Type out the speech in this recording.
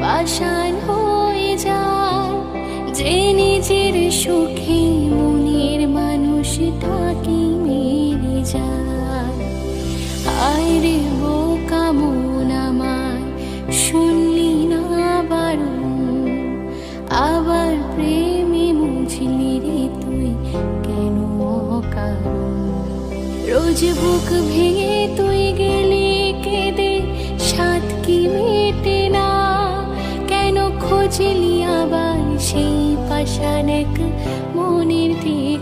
পাষাণ হয়ে যায়। যে নিজের সুখে মনের মানুষটাকে মেরে যায়। হায় রে বোকা মন আমার, শুনলি না বারণ, আবার প্রেমে বুঝলি রে তুই কেন অকারণ। রোজ বুক ভেঙে তুই গেলি কেঁদে, সাত কি মেটে না, কেন খোঁজলি আবার সেই পাষাণ এক মনের দিয়ে।